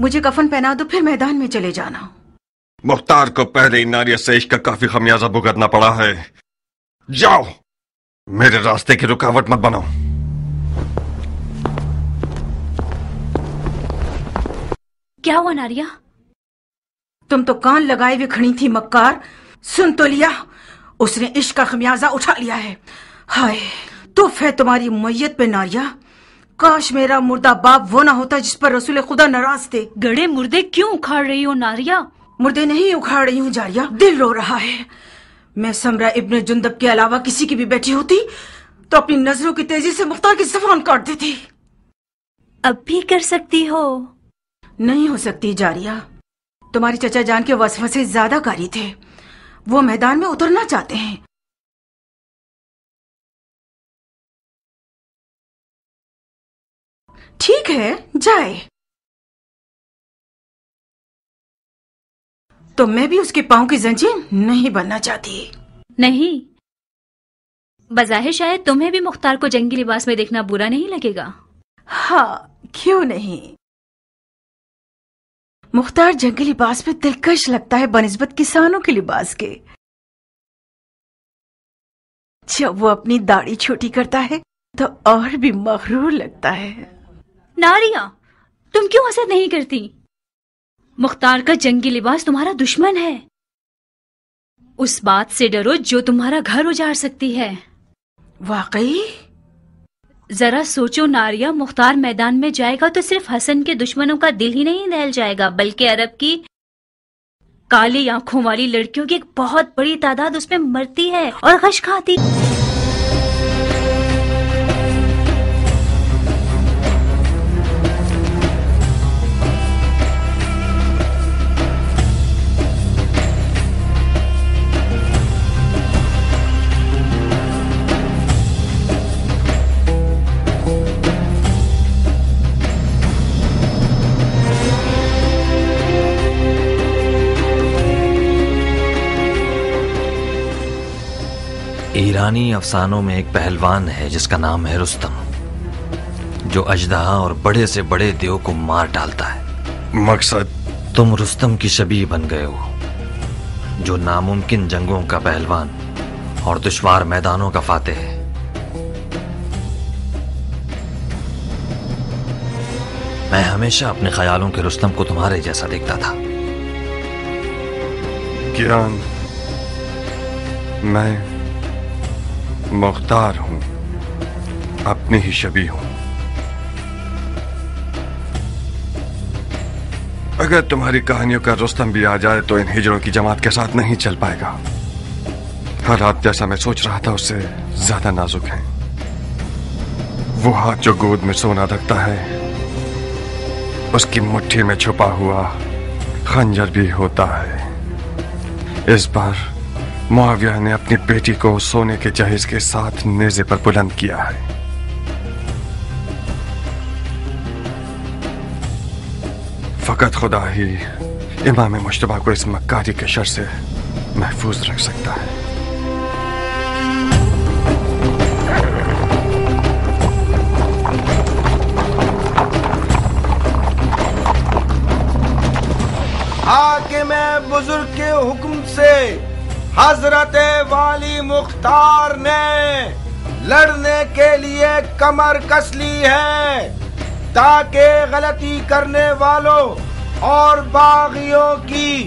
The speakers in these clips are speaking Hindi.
मुझे कफन पहना दो, फिर मैदान में चले जाना। मुख्तार को पहले इन नारिया से इश्क का काफी खमियाजा भुगतना पड़ा है। जाओ, मेरे रास्ते की रुकावट मत बनाओ। क्या हुआ नारिया? तुम तो कान लगाए हुए खड़ी थी मक्कार। सुन तो लिया, उसने इश्क का खमियाजा उठा लिया है। हाय तुफ है तुम्हारी मैयत पे नारिया। काश मेरा मुर्दा बाप वो ना होता जिस पर रसूल खुदा नाराज थे। गड़े मुर्दे क्यों उखाड़ रही हो नारिया? मुर्दे नहीं उखाड़ रही हूँ जारिया, दिल रो रहा है। मैं समरा इब्ने जुंदब के अलावा किसी की भी बेटी होती तो अपनी नजरों की तेजी से मुख्तार की ज़बान काट देती। अब भी कर सकती हो? नहीं हो सकती जारिया। तुम्हारी चचा जान के वसवसे ज्यादा कारी थे। वो मैदान में उतरना चाहते हैं। ठीक है जाए। तो मैं भी उसके पांव की जंजीर नहीं बनना चाहती। नहीं, बज़ाहिर शायद तुम्हें भी मुख्तार को जंगी लिबास में देखना बुरा नहीं लगेगा। हाँ क्यों नहीं। मुख्तार जंगी लिबास में दिलकश लगता है बनिस्बत किसानों के लिबास के। जब वो अपनी दाढ़ी छोटी करता है तो और भी मगरूर लगता है। नारिया, तुम क्यों हसद नहीं करती? मुख्तार का जंगी लिबास तुम्हारा दुश्मन है। उस बात से डरो जो तुम्हारा घर उजाड़ सकती है। वाकई? जरा सोचो नारिया, मुख्तार मैदान में जाएगा तो सिर्फ हसन के दुश्मनों का दिल ही नहीं दहल जाएगा, बल्कि अरब की काली आंखों वाली लड़कियों की एक बहुत बड़ी तादाद उसमें मरती है और गश खाती। ईरानी अफसानों में एक पहलवान है जिसका नाम है रुस्तम, जो अजदहा और बड़े से बड़े देव को मार डालता है। मकसद? तुम रुस्तम की शबीह बन गए हो, जो नामुमकिन जंगों का पहलवान और दुश्वार मैदानों का फातेह है। मैं हमेशा अपने ख्यालों के रुस्तम को तुम्हारे जैसा देखता था। कियान, मैं मुख्तार हूं, अपनी ही शबीह हूं। अगर तुम्हारी कहानियों का रुस्तम भी आ जाए तो इन हिजड़ों की जमात के साथ नहीं चल पाएगा। हालात जैसा मैं सोच रहा था उससे ज्यादा नाजुक हैं। वो हाथ जो गोद में सोना रखता है, उसकी मुट्ठी में छुपा हुआ खंजर भी होता है। इस बार मुआविया ने अपनी बेटी को सोने के जहेज के साथ नेज़े पर बुलंद किया है। फकत खुदा ही इमाम मुश्तबा को इस मक्कारी के शर से महफूज रख सकता है। हाकिम बुजुर्ग के हुक्म से हजरत वाली मुख्तार ने लड़ने के लिए कमर कस ली है, ताकि गलती करने वालों और बागियों की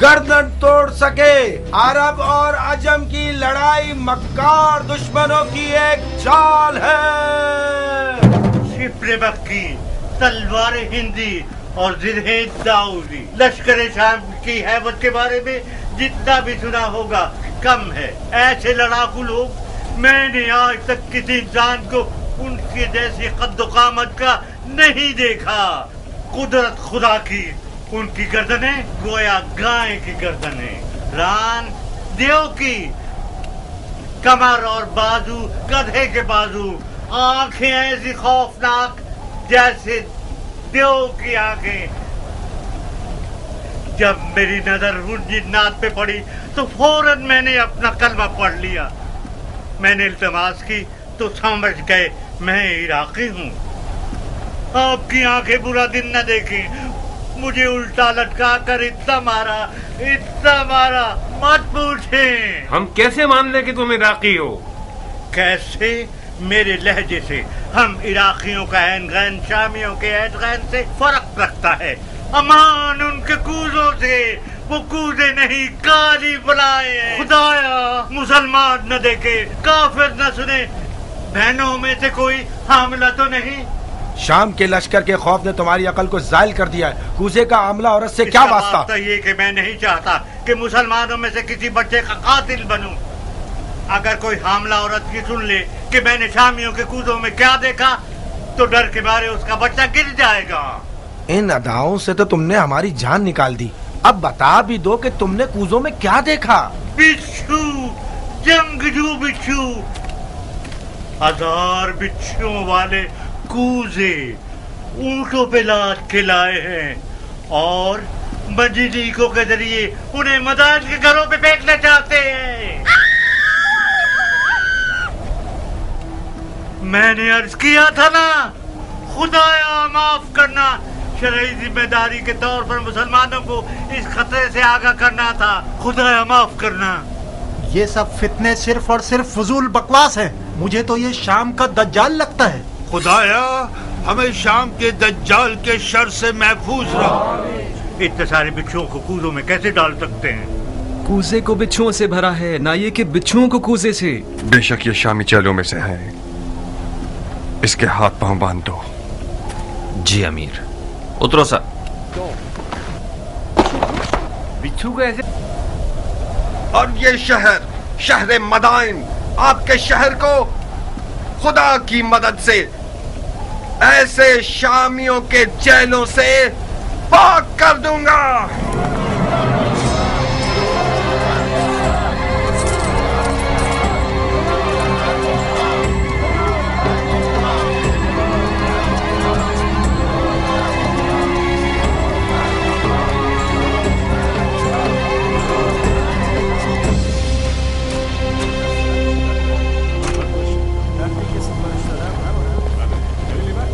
गर्दन तोड़ सके। अरब और अजम की लड़ाई मक्कार दुश्मनों की एक चाल है। शिप्रे मक्की, तलवार हिंदी और जिरहे दाऊदी, लश्कर शाम की हैबत के बारे में जितना भी सुना होगा कम है। ऐसे लड़ाकू लोग मैंने आज तक किसी इंसान को उनके जैसी कद्दो-कामत का नहीं देखा। कुदरत खुदा की, उनकी गर्दनें गोया गाय की गर्दनें, रान देव की, कमर और बाजू गधे के बाजू, आंखें ऐसी खौफनाक जैसे देव की आंखें। जब मेरी नजर उन जिन्नात पे पड़ी तो फौरन मैंने अपना कलमा पढ़ लिया। मैंने इल्तमास की तो समझ गए मैं इराकी हूँ। आपकी आंखें बुरा दिन न देखें, मुझे उल्टा लटका कर इतना मारा, मत पूछे। हम कैसे मान ले कि तुम इराकी हो? कैसे? मेरे लहजे से हम इराकियों का ऐन गैन शामियों के ऐन गैन से फर्क रखता है। अमान उनके कूजों से, वो कूजे नहीं काली बुलाए। खुदाया मुसलमान न देखे, काफिर न सुने, बहनों में से कोई हामिला तो नहीं? शाम के लश्कर के खौफ ने तुम्हारी अकल को जायल कर दिया है। कूजे का आमला औरत से क्या वास्ता? तो ये कि मैं नहीं चाहता कि मुसलमानों में से किसी बच्चे का कातिल बनूं। अगर कोई हामला औरत की सुन ले कि मैंने शामियों के कूजों में क्या देखा, तो डर के मारे उसका बच्चा गिर जाएगा। इन अदाओं से तो तुमने हमारी जान निकाल दी। अब बता भी दो कि तुमने कूजों में क्या देखा? बिच्छू, जंगजू बिच्छू, 1000 बिच्छुओं वाले कूजे ऊंटों पे लाद के लाए हैं और मजीदीकों के जरिए उन्हें मदान के घरों पे फेंकना चाहते हैं। मैंने अर्ज किया था ना, खुदाया माफ करना, शरई जिम्मेदारी के तौर पर मुसलमानों को इस खतरे से आगाह करना था। खुदाया माफ करना। ये सब फितने सिर्फ और सिर्फ फजूल बकवास है। मुझे तो ये शाम का दज्जाल लगता है। खुदाया हमें शाम के दज्जाल के शर से महफूज रहो। इतने सारे बिच्छुओं को कूजों में कैसे डाल सकते हैं? कूजे को बिच्छुओं से भरा है, ना ये कि बिच्छुओं को कूजे से। बेशक ये शामी चेलों में से है, इसके हाथ पांव बांध दो। जी अमीर। उतरो सर। बिच्छू कैसे? और ये शहर मदाइन, आपके शहर को खुदा की मदद से ऐसे शामियों के जेलों से पाक कर दूंगा।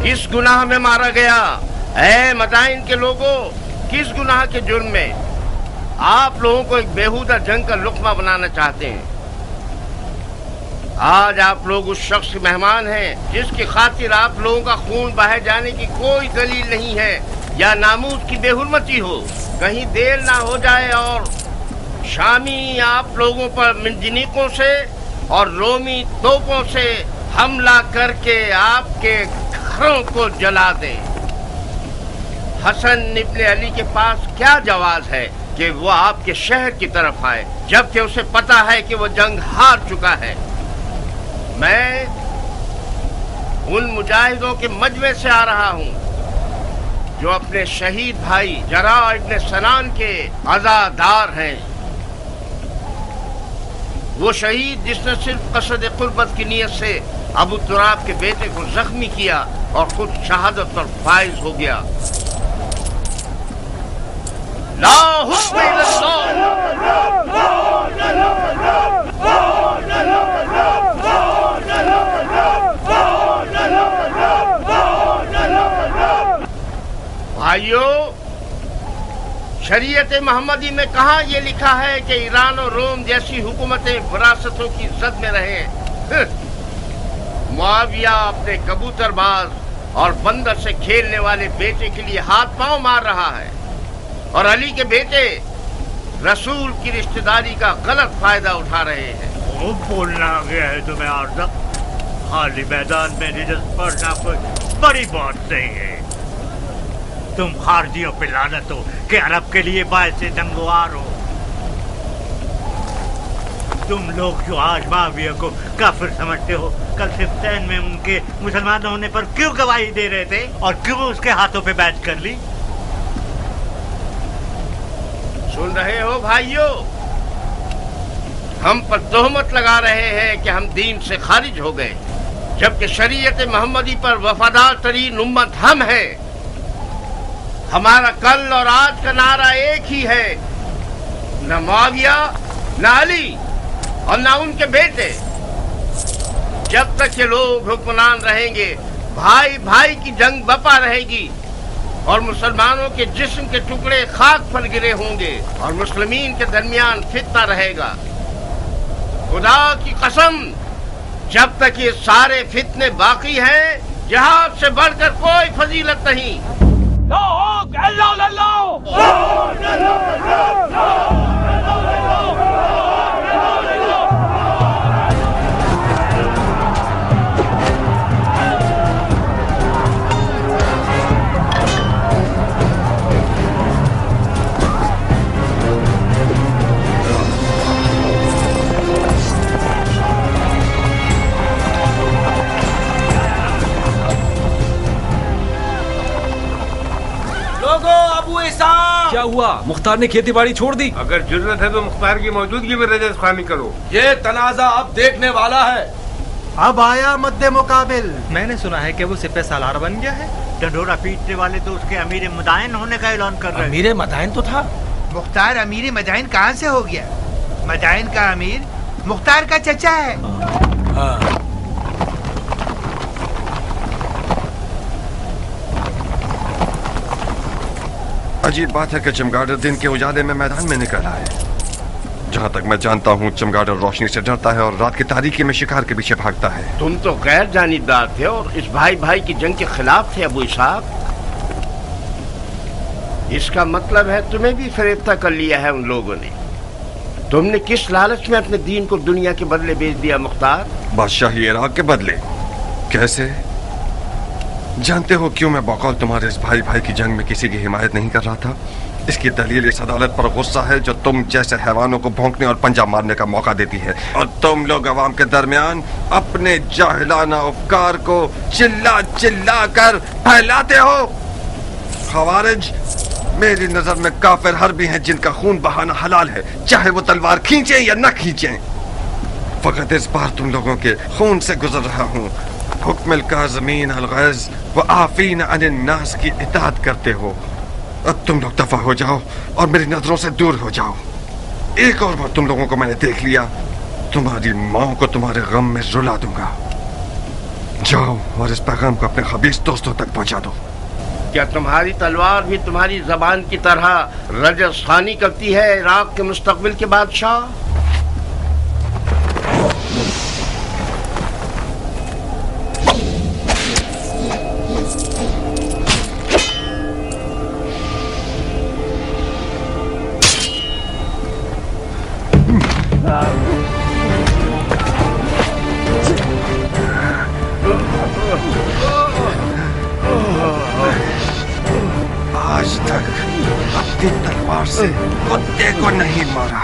किस गुनाह में मारा गया? ऐ मदाइन के लोगों, किस गुनाह के जुर्म में? आप लोगों को एक बेहुदा जंग का लुक्मा बनाना चाहते हैं। आज आप लोग उस शख्स के मेहमान हैं जिसकी खातिर आप लोगों का खून बहाए जाने की कोई दलील नहीं है या नामूस की बेहुरमती हो। कहीं देर ना हो जाए और शामी आप लोगों पर मिंजनीकों से और रोमी तोपों से हमला करके आपके घरों को जला दे। हसन इब्ने अली के पास क्या जवाज है कि वो आपके शहर की तरफ आए, जबकि उसे पता है कि वो जंग हार चुका है। मैं उन मुजाहिदों के मजमे से आ रहा हूँ जो अपने शहीद भाई जरा इब्ने सनान के अज़ादार हैं। वो शहीद जिसने सिर्फ कसद कुर्बत की नियत से अबू तुराब के बेटे को जख्मी किया और खुद शहादत पर फाइज हो गया। ला हुक्म भाइयों, शरीयत मोहम्मदी में कहाँ ये लिखा है कि ईरान और रोम जैसी हुकूमतें विरासतों की जद में रहें? मुआविया अपने कबूतरबाज और बंदर से खेलने वाले बेटे के लिए हाथ पांव मार रहा है और अली के बेटे रसूल की रिश्तेदारी का गलत फायदा उठा रहे हैं। वो बोलना आ गया है तुम्हें आर्ज़ा? खाली मैदान में रिजल्ट पढ़ना कोई बड़ी बात नहीं है। तुम खारजियों पे लानत हो कि अरब के लिए बायस नंगवार हो। तुम लोग जो आज माविया को काफिर समझते हो, कल सिफ्तैन में उनके मुसलमान होने पर क्यों गवाही दे रहे थे और क्यों उसके हाथों पे बैच कर ली? सुन रहे हो भाइयों, हम पर तोहमत लगा रहे हैं कि हम दीन से खारिज हो गए, जबकि शरीयत मोहम्मदी पर वफादार तरीन उम्मत हम हैं। हमारा कल और आज का नारा एक ही है, न मुआविया, न अली और न उनके बेटे। जब तक ये लोग हुक्मरान रहेंगे, भाई भाई की जंग बपा रहेगी और मुसलमानों के जिस्म के टुकड़े खाक पर गिरे होंगे और मुस्लिमीन के दरमियान फितना रहेगा। खुदा की कसम, जब तक ये सारे फितने बाकी हैं, जिहाद से बढ़कर कोई फजीलत नहीं। क्या हुआ? मुख्तार ने खेती बाड़ी छोड़ दी? अगर जरूरत है तो मुख्तार की मौजूदगी में रजस्खानी करो। ये तनाजा अब देखने वाला है। अब आया मद्दे मुकाबिल। मैंने सुना है कि वो सिपह सालार बन गया है। डंडोरा पीटने वाले तो उसके अमीर मदाइन होने का ऐलान कर रहे हैं। अमीर मदाइन तो था। मुख्तार अमीर मदाइन कहाँ से हो गया? मदाइन का अमीर मुख्तार का चचा है। हाँ। अजीब बात है कि चमगादड़ दिन के उजाले में मैदान में निकला है। जहाँ तक मैं जानता हूँ, चमगादड़ रोशनी से डरता है और रात की तारीकी में शिकार के पीछे भागता है। तुम तो गैर जानिबदार थे और इस भाई भाई की जंग के खिलाफ थे अबू इसहाक। इसका मतलब है तुम्हें भी फरेफ्ता कर लिया है उन लोगों ने। तुमने किस लालच में अपने दीन को दुनिया के बदले बेच दिया मुख्तार? बादशाही इराक के बदले? कैसे? जानते हो क्यों मैं बकौल तुम्हारे इस भाई भाई की जंग में किसी की हिमायत नहीं कर रहा था? इसकी दलील इस अदालत पर गुस्सा है जो तुम जैसे हैवानों को भौंकने और पंजा मारने का मौका देती है, और तुम लोग अवाम के दरमियान अपने जाहिलाना उपकार को चिल्ला चिल्ला कर फैलाते हो। खवारिज मेरी नजर में काफिर हर्बी हैं जिनका खून बहाना हलाल है, चाहे वो तलवार खींचे या न खींचे। फकत इस बार तुम लोगों के खून से गुजर रहा हूँ। हुक्म काज़मीन अल-गैज़ व आफ़ीन अनिन नास की इताअत करते हो। अब तुम लोग दफा हो जाओ और मेरी नजरों से दूर हो जाओ। एक और बार तुम लोगों को मैंने देख लिया, तुम्हारी माँ को तुम्हारे गम में रुला दूंगा। जाओ और इस पैगाम को अपने खबीस दोस्तों तक पहुंचा दो। क्या तुम्हारी तलवार भी तुम्हारी जबान की तरह रजस्खानी करती है इराक के मुस्तकबिल के बादशाह? आज तक अपनी तलवार से कुत्ते को नहीं मारा।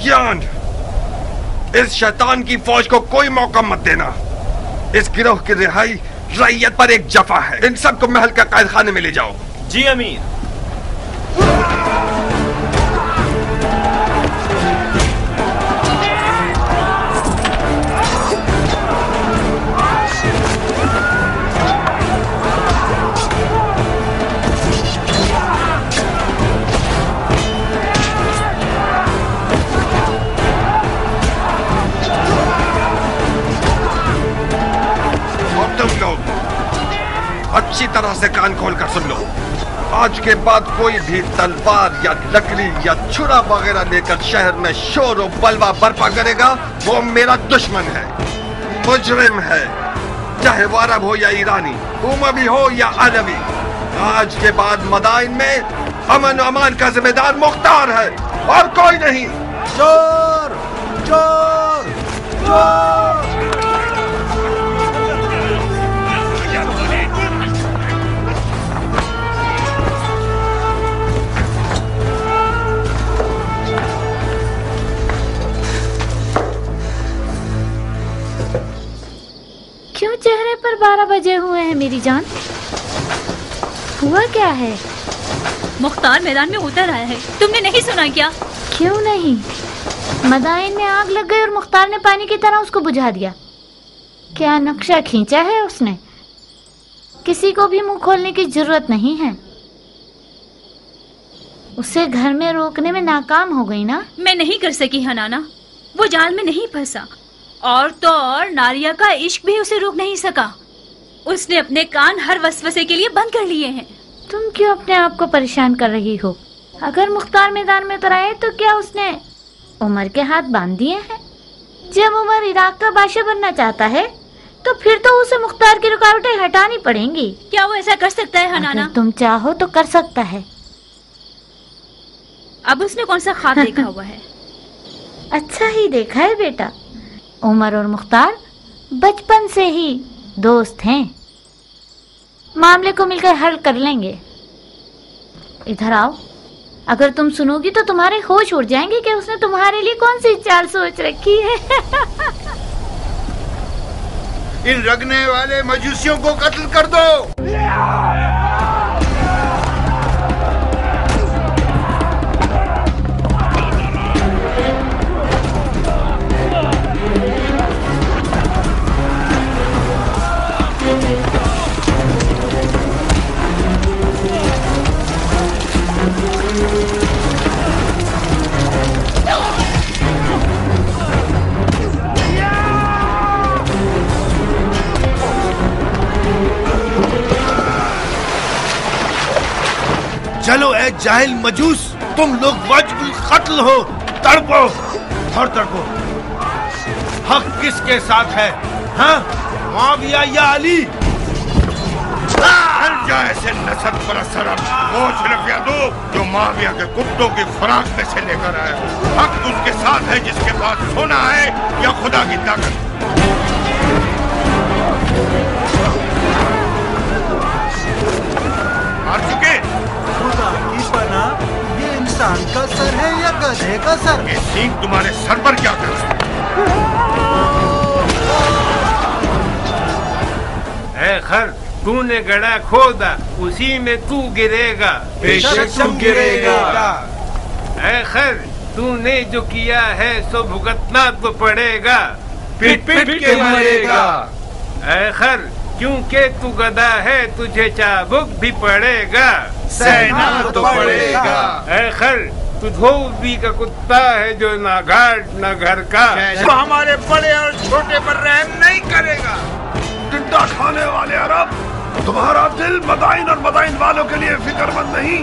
ज्ञान, इस शैतान की फौज को कोई मौका मत देना। इस गिरोह की रिहाई रैयत पर एक जफा है। इन सबको महल के कैद खाने में ले जाओ। जी अमीर। अच्छी तरह से कान खोल कर सुन लो। आज के बाद कोई भी तलवार या लकड़ी या छुरा वगैरह लेकर शहर में शोर और बलवा बर्पा करेगा, वो मेरा दुश्मन है, मुजरिम है, चाहे वो अरब हो या ईरानी, उमवी हो या अरबी। आज के बाद मदाइन में अमन और अमान का जिम्मेदार मुख्तार है और कोई नहीं। चोर चोर चोर। क्यों चेहरे पर 12 बजे हुए हैं मेरी जान? हुआ क्या है? मुख्तार मैदान में उतर आया है, तुमने नहीं सुना क्या? क्यों नहीं? मदाइन में आग लग गई और मुख्तार ने पानी की तरह उसको बुझा दिया। क्या नक्शा खींचा है उसने? किसी को भी मुंह खोलने की जरूरत नहीं है। उसे घर में रोकने में नाकाम हो गई ना? मैं नहीं कर सकी हनाना, वो जाल में नहीं फंसा, और तो और नारिया का इश्क भी उसे रोक नहीं सका। उसने अपने कान हर वसवसे के लिए बंद कर लिए हैं। तुम क्यों अपने आप को परेशान कर रही हो? अगर मुख्तार मैदान में उतर आए तो क्या उसने उमर के हाथ बांध दिए हैं? जब उमर इराक का बादशाह बनना चाहता है तो फिर तो उसे मुख्तार की रुकावटें हटानी पड़ेंगी। क्या वो ऐसा कर सकता है हनाना? अगर तुम चाहो तो कर सकता है। अब उसने कौन सा ख्वाब देखा हुआ है? अच्छा ही देखा है बेटा। उमर और मुख्तार बचपन से ही दोस्त हैं। मामले को मिलकर हल कर लेंगे। इधर आओ। अगर तुम सुनोगी तो तुम्हारे होश उड़ जाएंगे कि उसने तुम्हारे लिए कौन सी चाल सोच रखी है। इन रगने वाले मजूसियों को कत्ल कर दो। चलो ए जाहिल मजूस, तुम लोग वजबुल कत्ल हो। तड़पो, थर तड़पो। हक किसके साथ है? हाँ, मुआविया या अली? हर जाए से नसब पर असर वो सिर्फ यादो जो मुआविया के कुत्तों की खुराक में से लेकर आया। हक उसके साथ है जिसके पास सोना है या खुदा की ताकत। मार चुके खुदा की पनाह, ये इंसान का सर है या गधे का सर? ये सींग तुम्हारे सर पर क्या कर रहा है? खर, तूने गड़ा खोदा, उसी में तू गिरेगा। बेशक तुम गिरेगा। है खर, तूने जो किया है सो भुगतना तो पड़ेगा। पिट पिट के मरेगा। है खर, क्योंकि तू गधा है तुझे चाबुक भी पड़ेगा। सहना तो पड़ेगा। है खर, तू धोबी का कुत्ता है जो ना घाट ना घर का। वो हमारे बड़े और छोटे पर रहम नहीं करेगा। टिड्डा खाने वाले अरब, तुम्हारा दिल मदाइन और मदाइन वालों के लिए फिक्रमंद नहीं,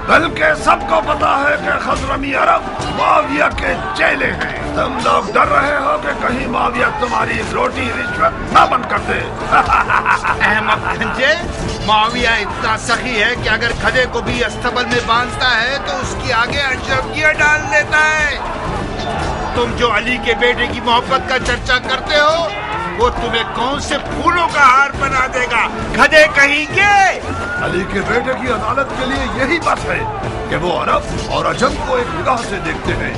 बल्कि सबको पता है कि खजरमी अरब मुआविया के चेले हैं। तुम लोग डर रहे हो कि कहीं मुआविया तुम्हारी रोटी रिश्वत न बंद कर दे। अहमद गंजे, मुआविया इतना सखी है कि अगर गधे को भी अस्तबल में बांधता है तो उसकी आगे अशरफियां डाल देता है। तुम जो अली के बेटे की मोहब्बत का चर्चा करते हो, वो तुम्हें कौन से फूलों का हार बना देगा, गधे कहेंगे। अली के बेटे की अदालत के लिए यही बस है कि वो अरब और अजम को एक निगाह से देखते हैं।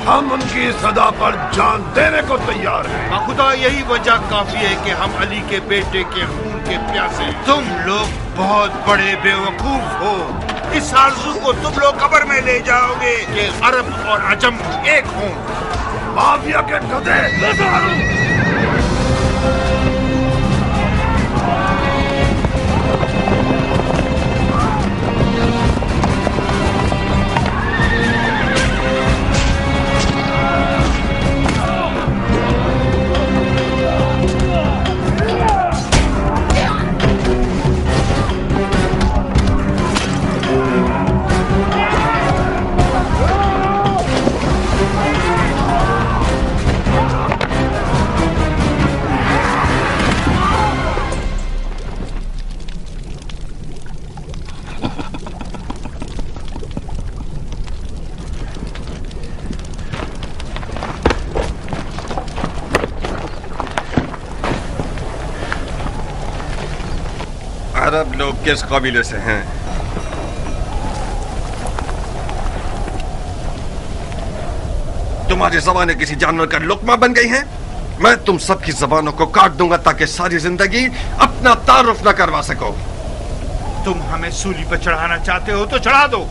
हम उनकी सदा पर जान देने को तैयार हैं। खुदा, यही वजह काफी है कि हम अली के बेटे के खून के प्यासे। तुम लोग बहुत बड़े बेवकूफ हो। इस आरज़ू को तुम लोग कब्र में ले जाओगे कि अरब और अजम एक हों। मुआविया के गधे अरब लोग किस कबीले से हैं? तुम्हारी जबानें किसी जानवर का लुक्मा बन गई हैं? मैं तुम सबकी जबानों को काट दूंगा ताकि सारी जिंदगी अपना तारुफ न करवा सको। तुम हमें सूली पर चढ़ाना चाहते हो तो चढ़ा दो।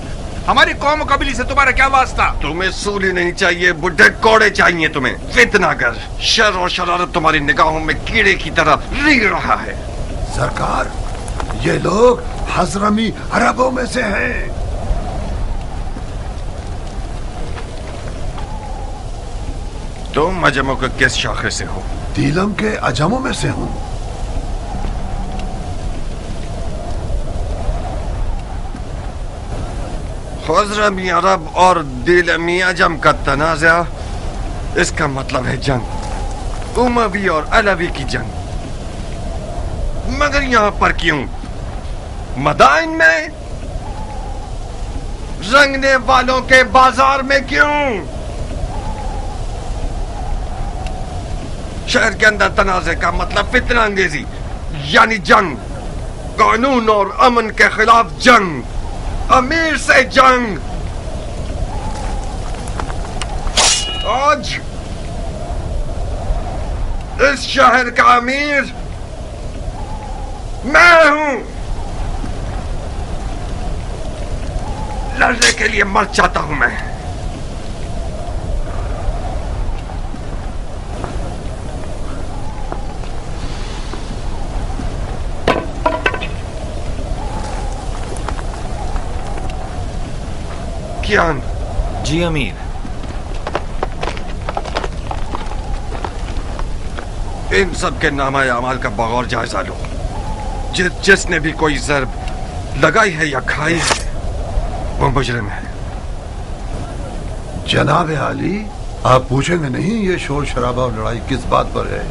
हमारी कौम कबीले से तुम्हारा क्या वास्ता? तुम्हें सूली नहीं चाहिए, बुढ़े कोड़े चाहिए तुम्हें। फितनागर, शर और शरारत तुम्हारी निगाहों में कीड़े की तरह रींग रहा है। सरकार, ये लोग हजरमी अरबों में से हैं। तुम अजमों के किस शाखे से हो? दीलम के अजमों में से हूँ। हज़रमी अरब और दिल मियाजम का तनाज़ा, इसका मतलब है जंग, उमवी और अलवी की जंग। मगर यहां पर क्यों? मदाइन में, रंगने वालों के बाजार में क्यों? शहर के अंदर तनाज़े का मतलब फितना अंगेजी, यानी जंग, कानून और अमन के खिलाफ जंग, अमीर से जंग। आज इस शहर का अमीर मैं हूं। लड़ने के लिए मर जाता हूं मैं। कियान। जी अमीर। इन सब के नामा अमाल का बगौर जायजा लो। जिसने भी कोई ज़र्ब लगाई है या खाई है वो मुजरिम है। जनाब आली, आप पूछेंगे नहीं ये शोर शराबा और लड़ाई किस बात पर है?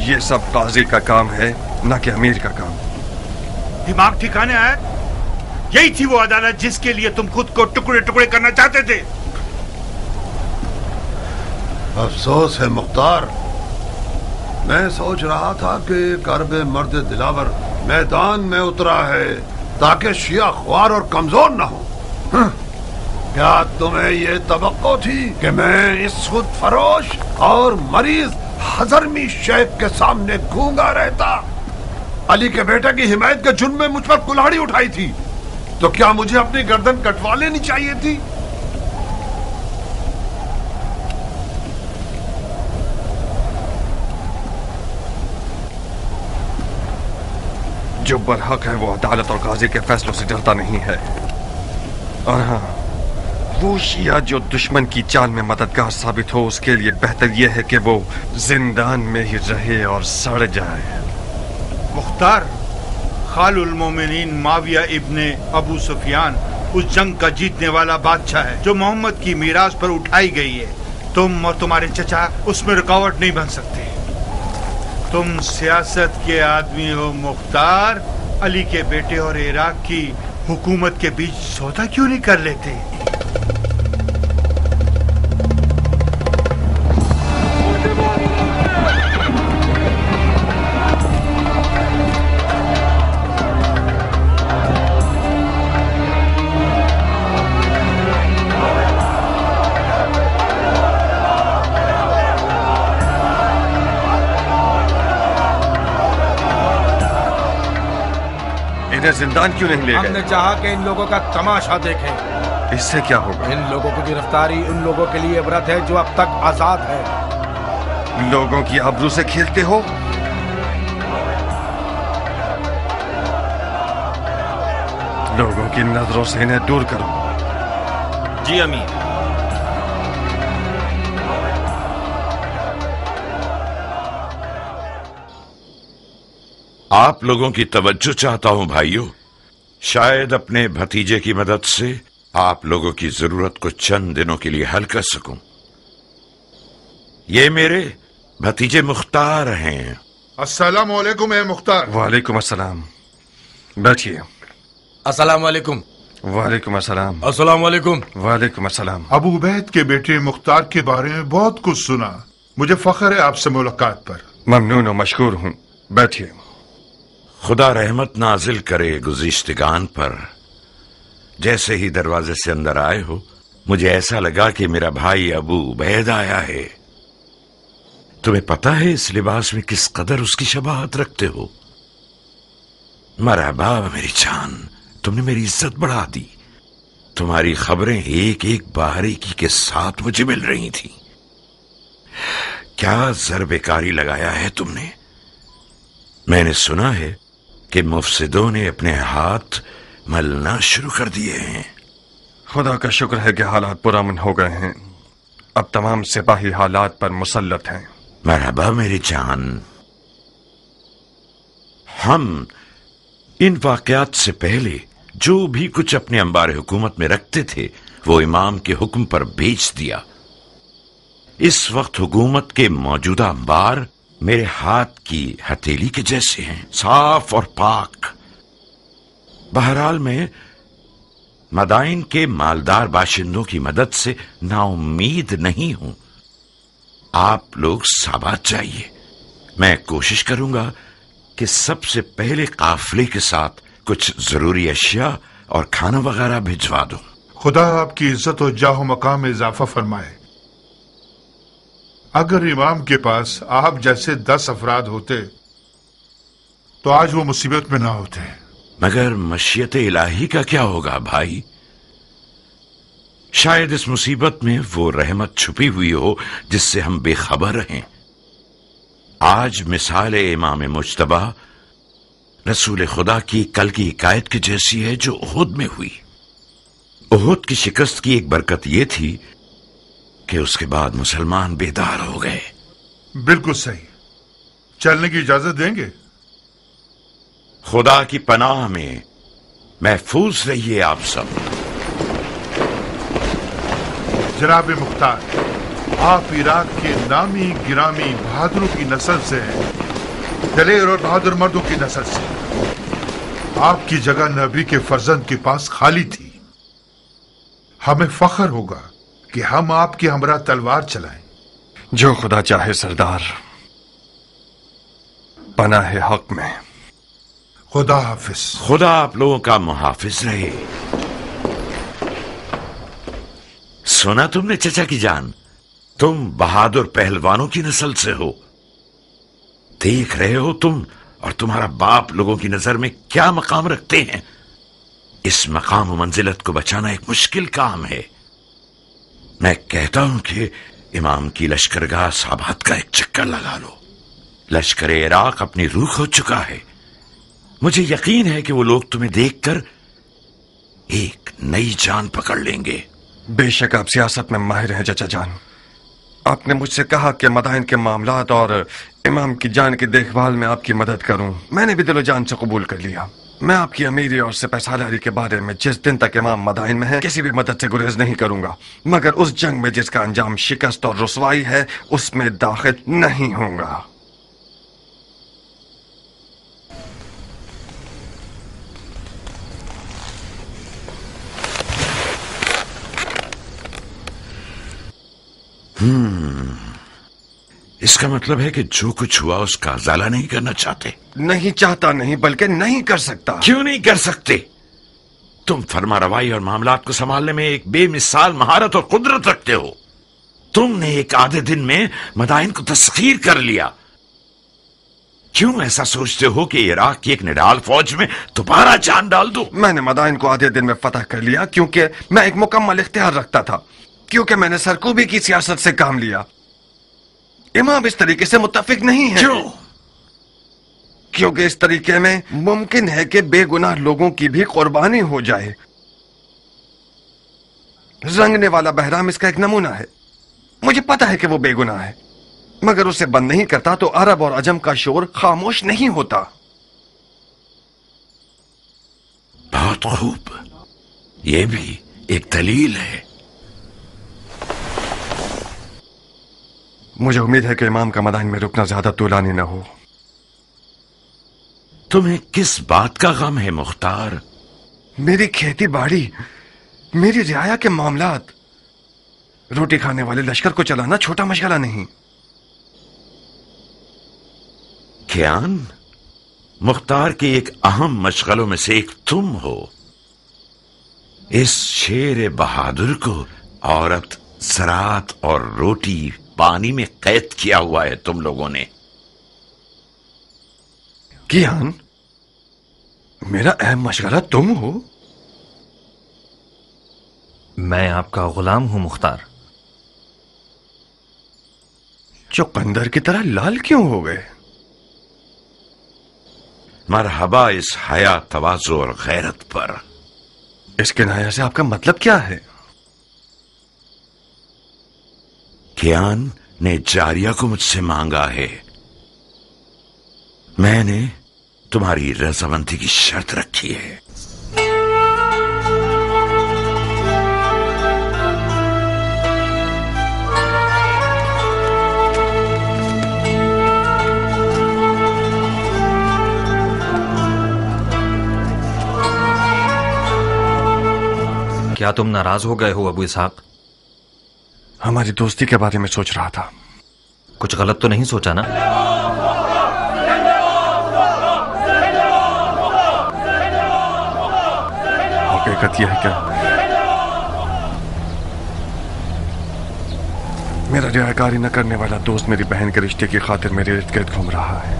ये सब काजी का काम है, न कि अमीर का काम। दिमाग ठिकाने आया? यही थी वो अदालत जिसके लिए तुम खुद को टुकड़े टुकड़े करना चाहते थे। अफसोस है मुख्तार, मैं सोच रहा था कि कर्ब मर्द दिलावर मैदान में उतरा है ताकि शिया ख्वार और कमजोर न हो। क्या तुम्हें ये तवक्को थी कि मैं इस खुद फरोश और मरीज हजरमी शेख के सामने गूंगा रहता? अली के बेटे की हिमायत के जुर्म में मुझ पर कुल्हाड़ी उठाई थी, तो क्या मुझे अपनी गर्दन कटवा लेनी चाहिए थी? जो बरहक है वो अदालत और काजी के फैसलों से डरता नहीं है। और हाँ, वो शिया जो दुश्मन की चाल में मददगार साबित हो, उसके लिए बेहतर यह है कि वो जिंदान में ही रहे और सड़ जाए। मुख्तार, खालुल मोमिनीन माविया इब्ने अबू सुफियान उस जंग का जीतने वाला बादशाह है जो मोहम्मद की मीरास पर उठाई गई है। तुम और तुम्हारे चचा उसमें रुकावट नहीं बन सकते। तुम सियासत के आदमी हो मुख्तार। अली के बेटे और इराक की हुकूमत के बीच सौदा क्यों नहीं कर लेते? इन्हें जिंदान क्यों नहीं ले गए? हमने चाहा कि इन लोगों का तमाशा देखें। इससे क्या होगा? इन लोगों की गिरफ्तारी उन लोगों के लिए इबरत है जो अब तक आजाद है। लोगों की आबरू से खेलते हो? लोगों की नजरों से इन्हें दूर करो। जी अमीर। आप लोगों की तवज्जो चाहता हूं भाइयों। शायद अपने भतीजे की मदद से आप लोगों की जरूरत को चंद दिनों के लिए हल कर सकूं। ये मेरे भतीजे मुख्तार हैं। अस्सलाम वालेकुम है मुख्तार। वालेकुम अस्सलाम। बैठिए। अस्सलाम वालेकुम। वालेकुम अस्सलाम। अस्सलाम वालेकुम। वालेकुम अस्सलाम। अबू उबैद के बेटे मुख्तार के बारे में बहुत कुछ सुना। मुझे फख्र है आपसे मुलाकात पर। ममनून और मशकूर हूं। बैठिए। खुदा रहमत नाजिल करे गुज़िश्तगान पर। जैसे ही दरवाजे से अंदर आए हो, मुझे ऐसा लगा कि मेरा भाई अबू उबैद आया है। तुम्हें पता है इस लिबास में किस कदर उसकी शबाहत रखते हो? मरहबा मेरी जान, तुमने मेरी इज्जत बढ़ा दी। तुम्हारी खबरें एक एक बारीकी के साथ मुझे मिल रही थी। क्या ज़रबेकारी लगाया है तुमने? मैंने सुना है कि मुफसिदों ने अपने हाथ मलना शुरू कर दिए हैं। खुदा का शुक्र है कि हालात पुरअमन हो गए हैं। अब तमाम सिपाही हालात पर मुसल्लत हैं। मरहबा मेरी जान। हम इन वाकयात से पहले जो भी कुछ अपने अंबार हुकूमत में रखते थे वो इमाम के हुक्म पर बेच दिया। इस वक्त हुकूमत के मौजूदा अंबार मेरे हाथ की हथेली के जैसे हैं, साफ और पाक। बहरहाल मैं मदाइन के मालदार बाशिंदों की मदद से नाउम्मीद नहीं हूं। आप लोग साबात चाहिए। मैं कोशिश करूंगा कि सबसे पहले काफिले के साथ कुछ जरूरी अशिया और खाना वगैरह भिजवा दूं। खुदा आपकी इज्जत और जाहो मकाम में इजाफा फरमाए। अगर इमाम के पास आप जैसे 10 अफराद होते तो आज वो मुसीबत में ना होते। मगर मशीयत इलाही का क्या होगा भाई? शायद इस मुसीबत में वो रहमत छुपी हुई हो जिससे हम बेखबर रहें। आज मिसाल इमाम मुज्तबा रसूल खुदा की कल की हिकायत की जैसी है जो उहुद में हुई। उहुद की शिकस्त की एक बरकत यह थी कि उसके बाद मुसलमान बेदार हो गए। बिल्कुल सही। चलने की इजाजत देंगे? खुदा की पनाह में महफूज रहिए आप सब। जनाब मुख्तार, आप इराक के नामी गिरामी बहादुरों की नस्ल से हैं, दलेर और बहादुर मर्दों की नस्ल से। आपकी जगह नबी के फर्जंद के पास खाली थी। हमें फख्र होगा कि हम आपके हमरा तलवार चलाएं। जो खुदा चाहे सरदार, पनाह हक में। खुदा हाफिज। खुदा आप लोगों का मुहाफिज रहे। सुना तुमने चचा की जान, तुम बहादुर पहलवानों की नस्ल से हो। देख रहे हो तुम और तुम्हारा बाप लोगों की नजर में क्या मकाम रखते हैं। इस मकाम मंजिलत को बचाना एक मुश्किल काम है। मैं कहता हूं कि इमाम की लश्करगाह साबात का एक चक्कर लगा लो। लश्कर इराक अपनी रूह खो चुका है। मुझे यकीन है कि वो लोग तुम्हें देखकर एक नई जान पकड़ लेंगे। बेशक आप सियासत में माहिर हैं चचा जान। आपने मुझसे कहा कि मदाइन के मामलात और इमाम की जान की देखभाल में आपकी मदद करूं। मैंने भी दिलो जान से कबूल कर लिया। मैं आपकी अमीरी और सिपहसालारी के बारे में जिस दिन तक इमाम मदाइन में है किसी भी मदद से गुरेज नहीं करूंगा, मगर उस जंग में जिसका अंजाम शिकस्त और रुसवाई है उसमें दाखिल नहीं होऊंगा। इसका मतलब है कि जो कुछ हुआ उसका उजाला नहीं करना चाहते। नहीं चाहता नहीं, बल्कि नहीं कर सकता। क्यों नहीं कर सकते? तुम फरमा रवाई और मामलात को संभालने में एक बेमिसाल महारत और कुदरत रखते हो। तुमने एक आधे दिन में मदाइन को तस्खीर कर लिया। क्यों ऐसा सोचते हो कि इराक की एक निडाल फौज में दोबारा जान डाल दो? मैंने मदाइन को आधे दिन में फतह कर लिया क्योंकि मैं एक मुकम्मल इख्तियार रखता था, क्योंकि मैंने सरकूबी की सियासत से काम लिया। इमाम इस तरीके से मुत्तफिक नहीं है। क्यों? क्योंकि इस तरीके में मुमकिन है कि बेगुनाह लोगों की भी कुर्बानी हो जाए। रंगने वाला बहराम इसका एक नमूना है। मुझे पता है कि वो बेगुनाह है, मगर उसे बंद नहीं करता तो अरब और अजम का शोर खामोश नहीं होता। बहुत खूब, यह भी एक दलील है। मुझे उम्मीद है कि इमाम का मदाइन में रुकना ज्यादा तूलानी न हो। तुम्हें किस बात का गम है मुख्तार? मेरी खेती बाड़ी, मेरी रियाया के मामलात। रोटी खाने वाले लश्कर को चलाना छोटा मशगला नहीं। कियान, मुख्तार के एक अहम मशगलों में से एक तुम हो। इस शेर बहादुर को औरत, ज़राअत और रोटी पानी में कैद किया हुआ है तुम लोगों ने। कियान, मेरा अहम मशगला तुम हो? मैं आपका गुलाम हूं मुख्तार। चुकंदर की तरह लाल क्यों हो गए? मरहबा इस हया, तवाज़ु और गैरत पर। इस किनाया से आपका मतलब क्या है? कियान ने जारिया को मुझसे मांगा है। मैंने तुम्हारी रजामंदी की शर्त रखी है। क्या तुम नाराज हो गए हो अबू इसहाक? हमारी दोस्ती के बारे में सोच रहा था। कुछ गलत तो नहीं सोचा ना? हकीकत यह है क्या मेरा रियाकारी न करने वाला दोस्त मेरी बहन के रिश्ते की खातिर मेरे इर्द गिर्द घूम रहा है।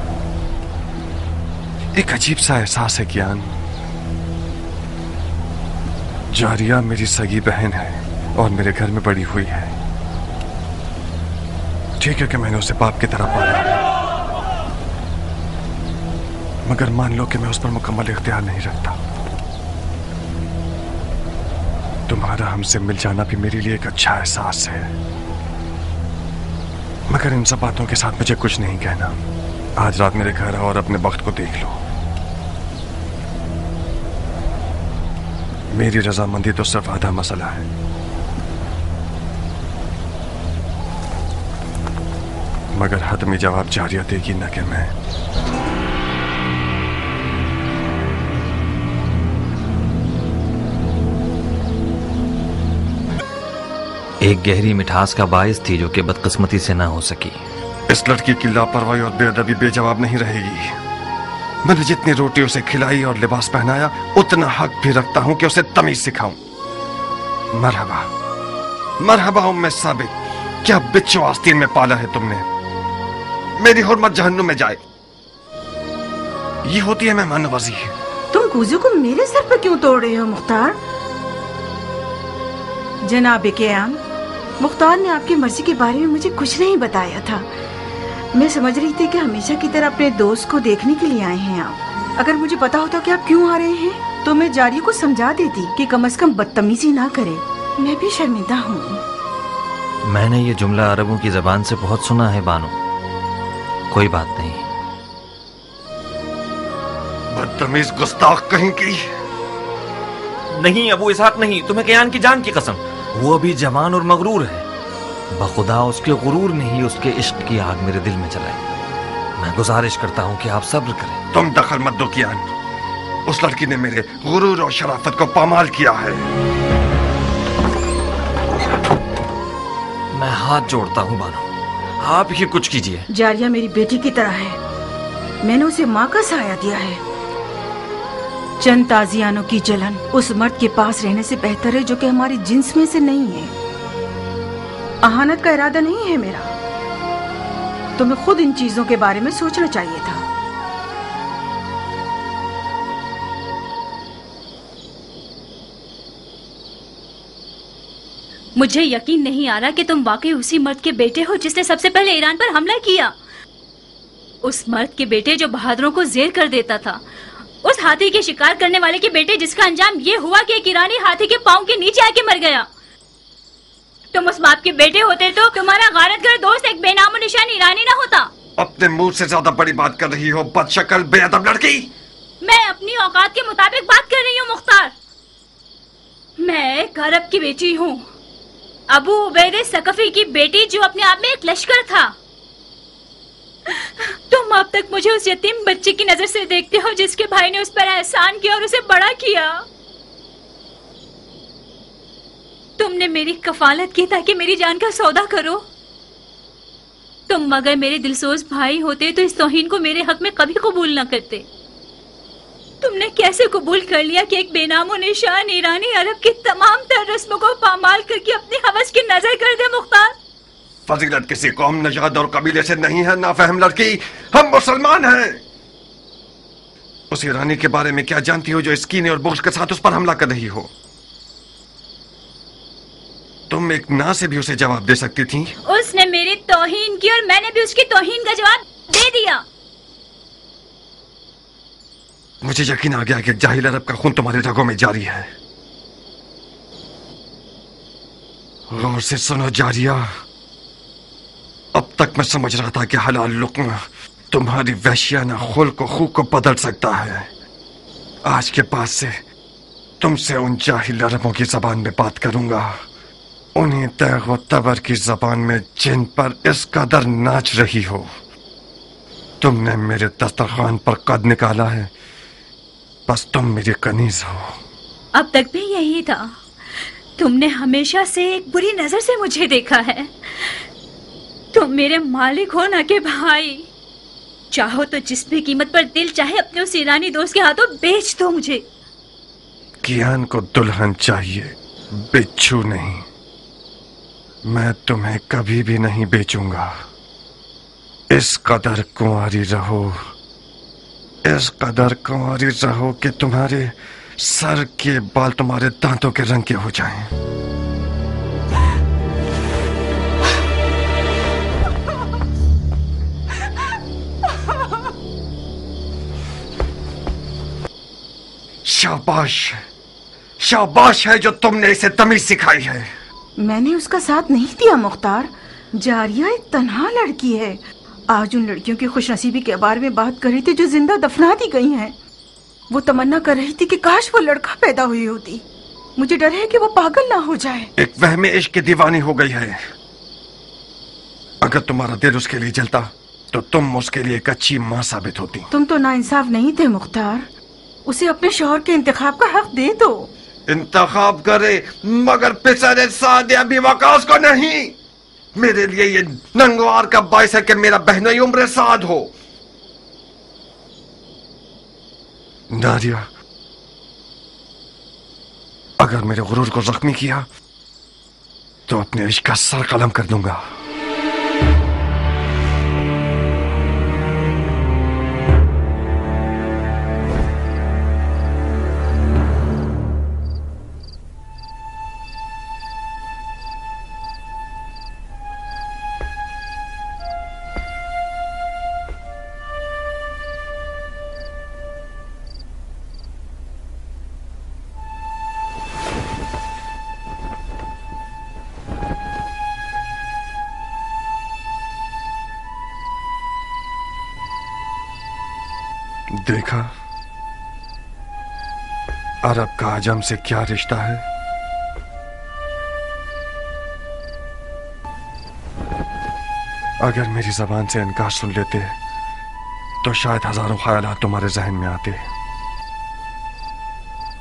एक अजीब सा एहसास है ज्ञान। जारिया मेरी सगी बहन है और मेरे घर में बड़ी हुई है। ठीक है कि मैंने उसे बाप की तरह पाला, मगर मान लो कि मैं उस पर मुकम्मल इख्तियार नहीं रखता। तुम्हारा हमसे मिल जाना भी मेरे लिए एक अच्छा एहसास है, मगर इन सब बातों के साथ मुझे कुछ नहीं कहना। आज रात मेरे घर आओ और अपने वक्त को देख लो। मेरी रजामंदी तो सिर्फ आधा मसला है। मगर हतमी जवाब जारिया देगी न कि मैं। एक गहरी मिठास का बायस थी जो कि बदकिस्मती से ना हो सकी। इस लड़की की लापरवाही और बेअदबी बेजवाब नहीं रहेगी। मैंने जितनी रोटी उसे खिलाई और लिबास पहनाया, उतना हक भी रखता हूं कि उसे तमीज सिखाऊं। मरहबा मरहबा उम्मे साबित, क्या बिच्छू आस्तीन में पाला है तुमने। मेरी हुर्मत जहन्नुम में जाए। ये होती है मेहमान नवाजी। तुम कूजू को मेरे सर पर क्यों तोड़ रहे हो मुख्तार? जनाब क़याम, मुख्तार ने आपकी मर्जी के बारे में मुझे कुछ नहीं बताया था। मैं समझ रही थी कि हमेशा की तरह अपने दोस्त को देखने के लिए आए हैं आप। अगर मुझे पता होता कि आप क्यों आ रहे हैं तो मैं जारिया को समझा देती कि कम से कम बदतमीजी ना करे। मैं भी शर्मिंदा हूँ। मैंने ये जुमला अरबों की जबान से बहुत सुना है बानो। कोई बात नहीं। बदतमीज गुस्ताख कहीं की। नहीं अबू इसहाक नहीं, तुम्हें क़यान की जान की कसम। वो अभी जवान और मगरूर है। बखुदा उसके गुरूर ने ही उसके इश्क की आग मेरे दिल में जलाई। मैं गुजारिश करता हूँ कि आप सब्र करें। तुम दखल मत दो कियान। उस लड़की ने मेरे गुरूर और शराफत को पामाल किया है। मैं हाथ जोड़ता हूँ बानो, आप ही कुछ कीजिए। जारिया मेरी बेटी की तरह है। मैंने उसे माँ का साया दिया है। चंद ताजियानों की जलन उस मर्द के पास रहने से बेहतर है जो कि हमारी जिन्स में से नहीं है। अहानत का इरादा नहीं है मेरा। तुम्हें खुद इन चीजों के बारे में सोचना चाहिए था। मुझे यकीन नहीं आ रहा कि तुम वाकई उसी मर्द के बेटे हो जिसने सबसे पहले ईरान पर हमला किया। उस मर्द के बेटे जो बहादुरों को जेर कर देता था। उस हाथी के शिकार करने वाले के बेटे जिसका अंजाम ये हुआ कि एक ईरानी हाथी के पांव के नीचे आके मर गया। तुम उस बाप के बेटे होते तो तुम्हारा गारतगर दोस्त एक बेनामो निशान ईरानी ना होता। अपने मुंह से ज्यादा बड़ी बात कर रही हो बदशक्ल बेअदब लड़की। मैं अपनी औकात के मुताबिक बात कर रही हूँ मुख्तार। मैं एक अरब की बेटी हूँ, अबू उबैद सकफी की बेटी, जो अपने आप में एक लश्कर था। तुम अब तक मुझे उस यतीम बच्चे की नजर से देखते हो जिसके भाई ने उस पर एहसान किया और उसे बड़ा किया। तुमने मेरी कफालत की ताकि मेरी जान का सौदा करो। तुम अगर मेरे दिलसोज भाई होते तो इस तौहीन को मेरे हक में कभी कबूल न करते। तुमने कैसे कबूल कर लिया कि एक बेनामो निशान ईरानी अरब की तमाम तर रस्मों को पामाल करके अपनी हवस की नजर कर दे मुख्तार? फजीलत किसी कौम, नजाद और कबीले से नहीं है नाफहम लड़की। हम मुसलमान हैं। उस ईरानी के बारे में क्या जानती हो जो इस कीने और बुग़्ज़ के साथ उस पर हमला कर रही हो? तुम एक ना से भी उसे जवाब दे सकती थी। उसने मेरी तौहीन की और मैंने भी उसकी तौहीन का जवाब दे दिया। मुझे यकीन आ गया कि जाहिल अरब का खून तुम्हारे रगों में जारी है। गौर से सुनो जारिया, अब तक मैं समझ रहा था कि हलाल लुक्मा तुम्हारी वहशियाना खुल्क खून को बदल सकता है। आज के बाद से तुमसे उन जाहिल अरबों की जबान में बात करूंगा, उन्हीं तैग व तबर की जबान में जिन पर इस कदर नाच रही हो। तुमने मेरे दस्तरखान पर कद निकाला है, बस तुम मेरी कनीज हो। अब तक भी यही था। तुमने हमेशा से एक बुरी नजर से मुझे देखा है। तुम मेरे मालिक हो ना कि भाई। चाहो तो जिस भी कीमत पर दिल चाहे अपने उस ईरानी दोस्त के हाथों बेच दो मुझे। कियान को दुल्हन चाहिए, बिच्छू नहीं। मैं तुम्हें कभी भी नहीं बेचूंगा। इस कदर कुंवारी रहो, इस कदर कुंवारी रहो कि तुम्हारे सर के बाल तुम्हारे दांतों के रंग के हो जाएं। शाबाश, शाबाश है जो तुमने इसे तमीज सिखाई है। मैंने उसका साथ नहीं दिया मुख्तार। जारिया एक तन्हा लड़की है। आज उन लड़कियों की खुशनसीबी के बारे में बात कर रही थी जो जिंदा दफना दी गई हैं। वो तमन्ना कर रही थी कि काश वो लड़का पैदा हुई होती। मुझे डर है कि वो पागल ना हो जाए। एक वहमे इश्क की दीवानी हो गई है। अगर तुम्हारा दिल उसके लिए जलता तो तुम उसके लिए एक अच्छी माँ साबित होती। तुम तो नाइंसाफ नहीं थे मुख्तार। उसे अपने शौहर के इंतखाब का हक दे दो। इंतखाब करे मगर पिसरे सादे अभी वकास को नहीं। मेरे लिए ये नंगवार का बाइस है कि मेरा बहनोई उम्र साद हो। नारिया, अगर मेरे गुरूर को जख्मी किया तो अपने इश्क का सर कलम कर दूंगा। देखा अरब का आजम से क्या रिश्ता है। अगर मेरी जबान से इनकार सुन लेते तो शायद हजारों ख्यालात तुम्हारे जहन में आते।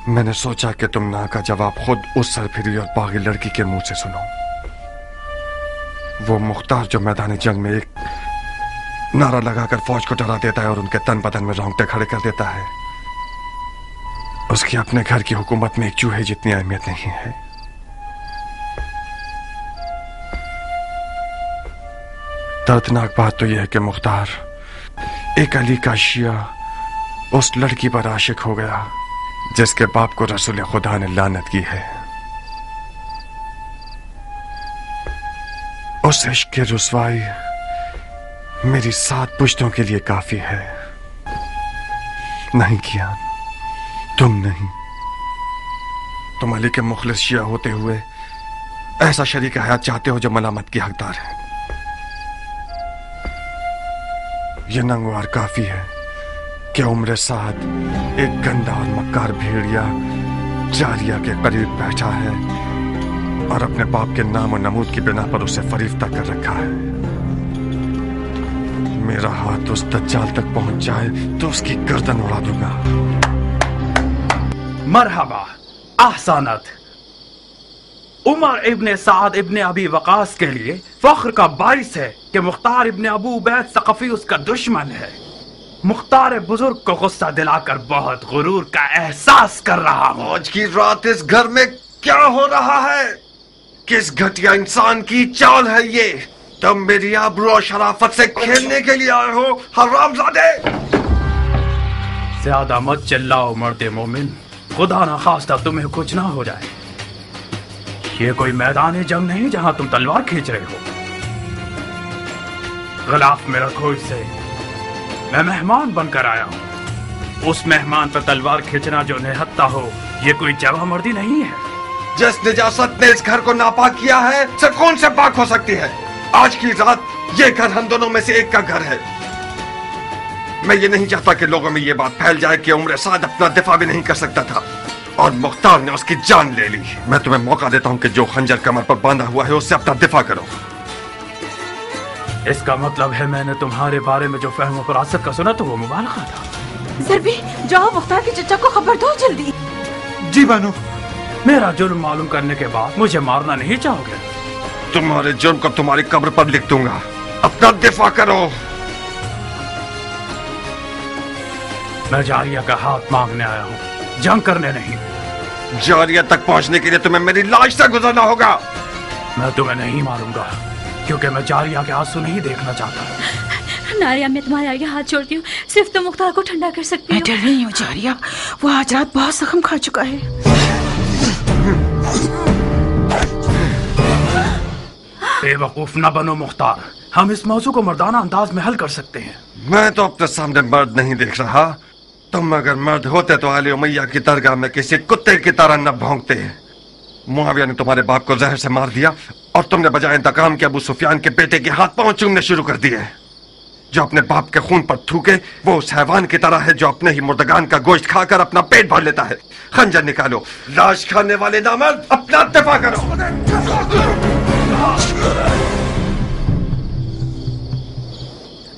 मैंने सोचा कि तुम ना का जवाब खुद उस सरफिरी और पागल लड़की के मुंह से सुनो। वो मुख्तार जो मैदान जंग में एक नारा लगाकर फौज को डरा देता है और उनके तन बदन में रोंगटे खड़े कर देता है, उसकी अपने घर की हुकूमत में एक चूहे जितनी अहमियत नहीं है। दर्दनाक बात तो यह है कि मुख्तार एक अली का शिया उस लड़की पर आशिक हो गया जिसके बाप को रसूल खुदा ने लानत की है। उस इश्क की रुसवाई मेरी 7 पुश्तों के लिए काफी है। नहीं किया, तुम नहीं। तुम अली के मुखलिस शिया होते हुए ऐसा शरीक हयात चाहते हो जो मलामत की हकदार है। यह नंगवार काफी है कि उम्र साद एक गंदा और मक्कार भेड़िया जारिया के करीब बैठा है और अपने बाप के नाम और नमूद की बिना पर उसे फरीफ्ता कर रखा है। मेरा हाथ उस दज्जाल तक पहुंच जाए तो उसकी गर्दन उड़ा दूंगा। मरहबा, ahsanat। उमर इब्ने साद इब्ने अबी वकास के लिए फख्र का बाइस है कि मुख्तार इब्ने अबू उबैद सक़फ़ी उसका दुश्मन है। मुख्तार बुजुर्ग को गुस्सा दिलाकर बहुत गुरूर का एहसास कर रहा हूँ। आज की रात इस घर में क्या हो रहा है? किस घटिया इंसान की चाल है ये? तुम मेरी आबरू और शराफत से खेलने के लिए आए हो हरामजादे। ज्यादा मत चिल्लाओ मर्दे मोमिन, खुदा ना खास्ता तुम्हें कुछ ना हो जाए। ये कोई मैदान जंग नहीं जहां तुम तलवार खींच रहे हो। गिलाफ में रखो इसे। मैं मेहमान बनकर आया हूँ। उस मेहमान पर तलवार खींचना जो निहत्ता हो, ये कोई जगह मर्दी नहीं है। जिस निजासत ने इस घर को नापाक किया है, सिर्फ कौन से पाक हो सकती है? आज की रात ये घर हम दोनों में से एक का घर है। मैं ये नहीं चाहता कि लोगों में ये बात फैल जाए कि उम्र साद अपना दिफा भी नहीं कर सकता था और मुख्तार ने उसकी जान ले ली। मैं तुम्हें मौका देता हूं कि जो खंजर कमर पर बांधा हुआ है उससे अपना दिफा करो। इसका मतलब है मैंने तुम्हारे बारे में जो फहम फरासत का सुना तो वो मुबालगा था। सरबी, जाओ मुख्तार के चचा को खबर दो जल्दी। जी बानो। मेरा जुर्म मालूम करने के बाद मुझे मारना नहीं चाहोगे? तुम्हारे जुर्म को तुम्हारी कब्र पर लिख दूंगा। अपना दिफा करो। मैं जारिया का हाथ मांगने आया हूँ, जंग करने नहीं। जारिया तक पहुंचने के लिए तुम्हें मेरी लाश से गुजरना होगा। मैं तुम्हें नहीं मारूंगा, क्योंकि मैं जारिया के आंसू नहीं देखना चाहता। नारिया, मैं तुम्हारे आगे हाथ जोड़ती हूँ, सिर्फ तुम मुख्तार को ठंडा कर सकती हो। मैं डर रही हूँ जारिया, वो आज रात बहुत जख्म खा चुका है। बेवकूफ न बनो मुख्तार, हम इस मौजू को मर्दाना अंदाज में हल कर सकते हैं। मैं तो अपने सामने मर्द नहीं देख रहा। तुम अगर मर्द होते तो आली उमैया की दरगाह में किसी कुत्ते की तरह न भौंकते। मुआविया ने तुम्हारे बाप को जहर से मार दिया और तुमने बजाय इंतकाम के अबू सुफियान के बेटे के हाथ पांव चूमने शुरू कर दिए। जो अपने बाप के खून पर थूके वो उस हैवान की तरह है जो अपने ही मुर्दगान का गोश्त खाकर अपना पेट भर लेता है। खंजर निकालो, लाश खाने वाले नामर्द, अपना दफा करो।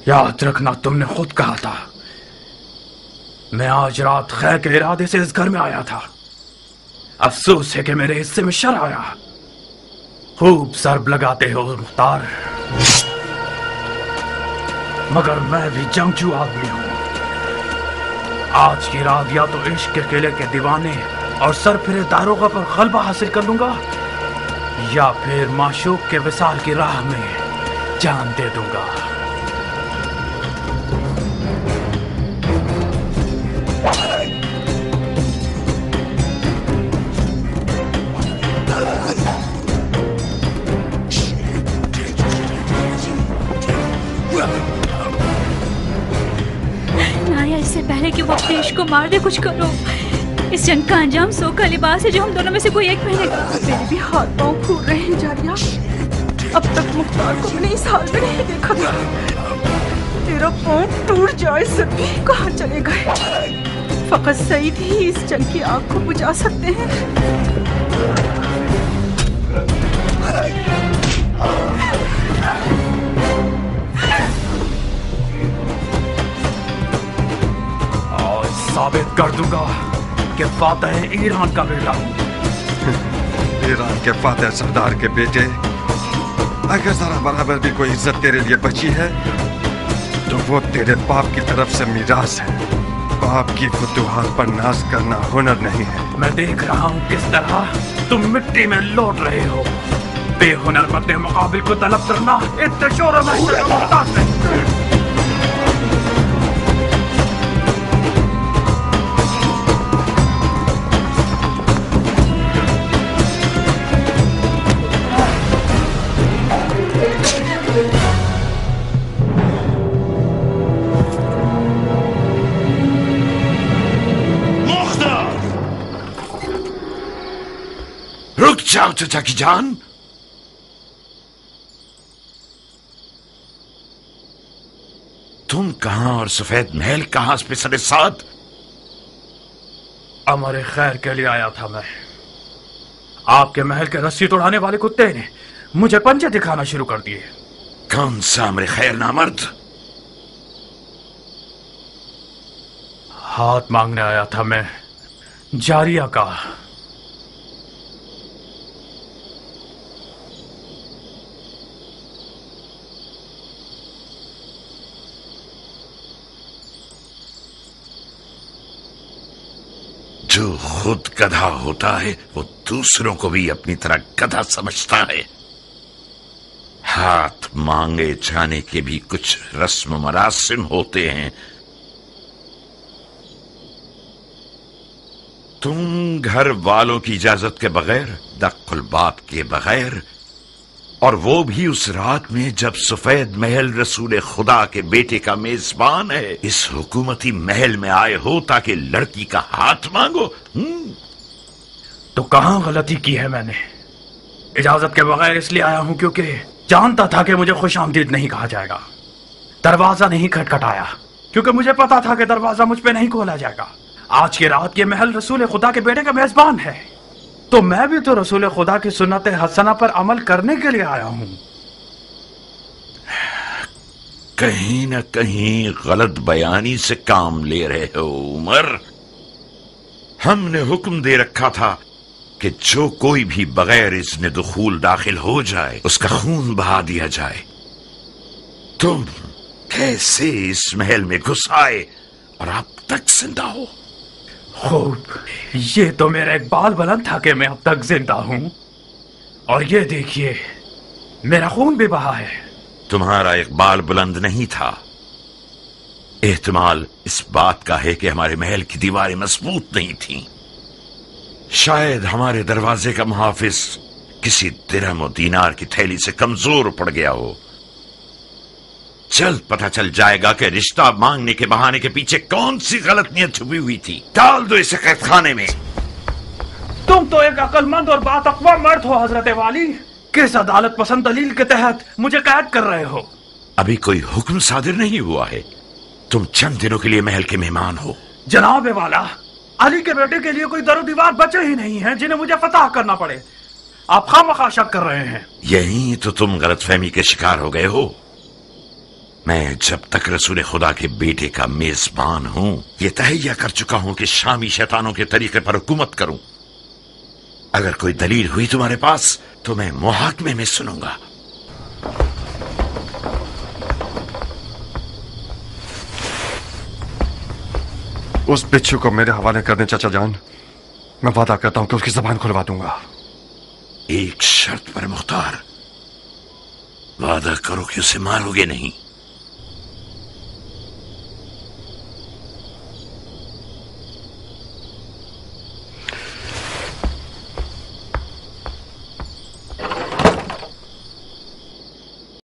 याद रखना, तुमने खुद कहा था। मैं आज रात खैर के इरादे से इस घर में आया था। अफसोस है कि मेरे हिस्से में शर आया। खूब सरब लगाते हो मुख्तार, मगर मैं भी जंगजू आदमी हूं। आज की रात या तो इश्क के किले के दीवाने और सरफिरे दारोगा पर गलबा हासिल कर लूंगा, या फिर माशूक के विसाल की राह में जान दे दूंगा। नारिया, इससे पहले कि वो अपने इश्क को मार दे, कुछ करो। इस जंग का अंजाम सो का लिबास है जो हम दोनों में से कोई एक पहनेगा। मेरे भी हाथ पांव फूल रहे हैं जारिया। अब तक मुख्तार को मैंने इस हाल में नहीं देखा था। तेरा पांव टूट जाए सभी कहाँ चले गए? फकत सईद ही इस जंग की आग को बुझा सकते हैं। और साबित कर दूंगा कि फातेह ईरान का बेटा हूँ। ईरान के फातेह सरदार के बेटे, अगर जरा बराबर भी कोई इज्जत तेरे लिए बची है तो वो तेरे बाप की तरफ से मीरास है। बाप की फतूहात पर नाज करना हुनर नहीं है। मैं देख रहा हूँ किस तरह तुम मिट्टी में लौट रहे हो। बेहुनर मर्द मुकाबिल को तलब करना इतने शोर में जाओ चाचा की जान। तुम कहां और सफेद महल कहां पे साथ? अमर खैर के लिए आया था मैं। आपके महल के रस्सी तोड़ाने वाले कुत्ते ने मुझे पंजे दिखाना शुरू कर दिए। कौन सा अमर खैर नामर्द? हाथ मांगने आया था मैं, जारिया का। जो खुद गधा होता है वो दूसरों को भी अपनी तरह गधा समझता है। हाथ मांगे जाने के भी कुछ रस्म मरासिम होते हैं। तुम घर वालों की इजाजत के बगैर, दक्कुल बाप के बगैर, और वो भी उस रात में जब सफेद महल रसूल खुदा के बेटे का मेजबान है, इस हुकूमती महल में आए हो ताकि लड़की का हाथ मांगो। तो कहां गलती की है मैंने? इजाजत के बगैर इसलिए आया हूं क्योंकि जानता था कि मुझे खुशामदीद नहीं कहा जाएगा। दरवाजा नहीं खटखटाया क्योंकि मुझे पता था कि दरवाजा मुझ पे नहीं खोला जाएगा। आज की रात ये महल रसूल खुदा के बेटे का मेजबान है, तो मैं भी तो रसूल खुदा की सुन्नत हसना पर अमल करने के लिए आया हूं। कहीं न कहीं गलत बयानी से काम ले रहे हो उमर। हमने हुक्म दे रखा था कि जो कोई भी बगैर इज़्न दुखूल दाखिल हो जाए उसका खून बहा दिया जाए। तुम कैसे इस महल में घुस आए और अब तक जिंदा हो? खूब, ये तो मेरा एक बाल बुलंद था कि मैं अब तक जिंदा हूं, और ये देखिए मेरा खून भी बहा है। तुम्हारा एक बाल बुलंद नहीं था। एहतमाल इस बात का है कि हमारे महल की दीवारें मजबूत नहीं थीं। शायद हमारे दरवाजे का मुहाफिज किसी दिरहम और दीनार की थैली से कमजोर पड़ गया हो। जल्द पता चल जाएगा कि रिश्ता मांगने के बहाने के पीछे कौन सी गलत नियत छुपी हुई थी। डाल दो इसे कैद खाने में। तुम तो एक अक्लमंद और बातकवा मर्द हो हजरत वाली। किस अदालत पसंद दलील के तहत मुझे कैद कर रहे हो? अभी कोई हुक्म सादिर नहीं हुआ है। तुम चंद दिनों के लिए महल के मेहमान हो। जनाब वाला, अली के बेटे के लिए कोई दरो दीवार बचे ही नहीं है जिन्हें मुझे फतह करना पड़े। आप खामखा शक कर रहे हैं। यही तो तुम गलतफहमी के शिकार हो गए हो। मैं जब तक रसूल खुदा के बेटे का मेजबान हूं, ये तहैया कर चुका हूं कि शामी शैतानों के तरीके पर हुकूमत करूं। अगर कोई दलील हुई तुम्हारे पास तो मैं मुहाकमे में सुनूंगा। उस बिच्छू को मेरे हवाले कर दें चाचा जान। मैं वादा करता हूं कि उसकी जबान खुलवा दूंगा। एक शर्त पर मुख्तार, वादा करो कि उसे मारोगे नहीं।